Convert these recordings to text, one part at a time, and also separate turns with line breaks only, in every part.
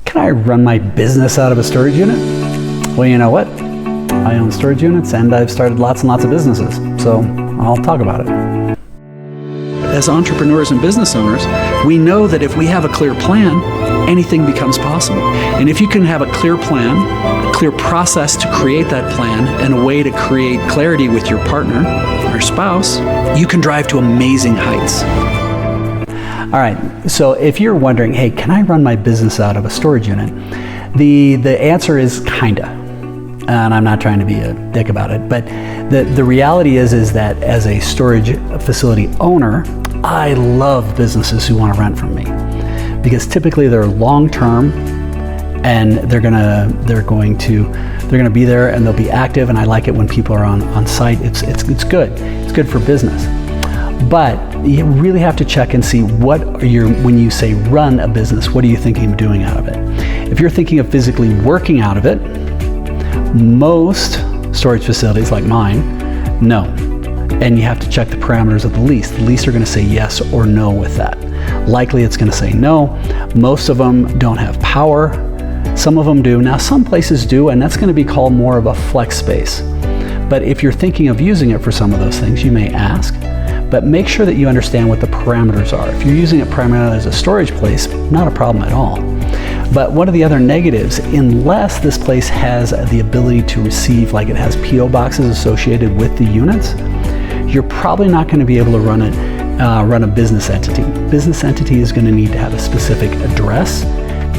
can I run my business out of a storage unit? Well, you know what? I own storage units and I've started lots and lots of businesses, so I'll talk about it. As entrepreneurs and business owners, we know that if we have a clear plan, anything becomes possible. And if you can have a clear plan, a clear process to create that plan, and a way to create clarity with your partner or spouse, you can drive to amazing heights. All right, so if you're wondering, hey, can I run my business out of a storage unit? The answer is kinda. And I'm not trying to be a dick about it, but the reality is that as a storage facility owner, I love businesses who want to rent from me, because typically they're long-term and they're gonna be there and they'll be active, and I like it when people are on site. It's good. It's good for business. But you really have to check and see when you say run a business, what are you thinking of doing out of it? If you're thinking of physically working out of it, most storage facilities like mine, no. And you have to check the parameters of the lease. The lease are going to say yes or no with that. Likely it's going to say no. Most of them don't have power. Some of them do. Now some places do, and that's going to be called more of a flex space. But if you're thinking of using it for some of those things, you may ask. But make sure that you understand what the parameters are. If you're using it primarily as a storage place, not a problem at all. But one of the other negatives, unless this place has the ability to receive, like it has PO boxes associated with the units, you're probably not going to be able to run a business entity. Business entity is going to need to have a specific address,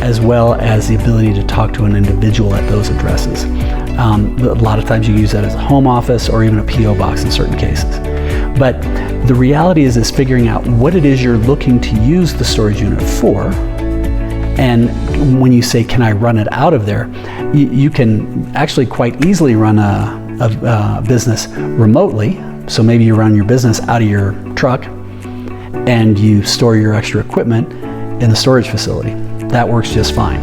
as well as the ability to talk to an individual at those addresses. A lot of times you use that as a home office or even a PO box in certain cases. But the reality is figuring out what it is you're looking to use the storage unit for. And when you say, can I run it out of there, you can actually quite easily run a business remotely. So maybe you run your business out of your truck and you store your extra equipment in the storage facility. That works just fine.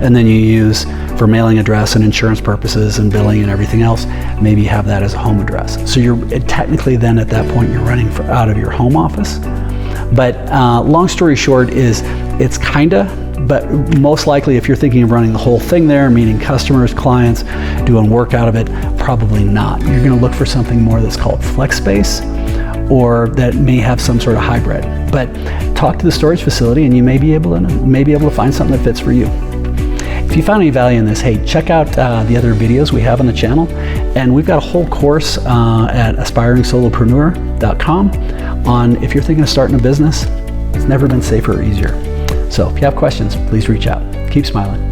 And then you use, for mailing address and insurance purposes and billing and everything else, maybe you have that as a home address. So you're technically then at that point you're running out of your home office. But long story short is it's but most likely if you're thinking of running the whole thing there, meeting customers, clients, doing work out of it, probably not. You're going to look for something more that's called flex space, or that may have some sort of hybrid. But talk to the storage facility and you may be able to find something that fits for you. If you found any value in this, hey, check out the other videos we have on the channel. And we've got a whole course at aspiringsolopreneur.com on if you're thinking of starting a business, it's never been safer or easier. So if you have questions, please reach out. Keep smiling.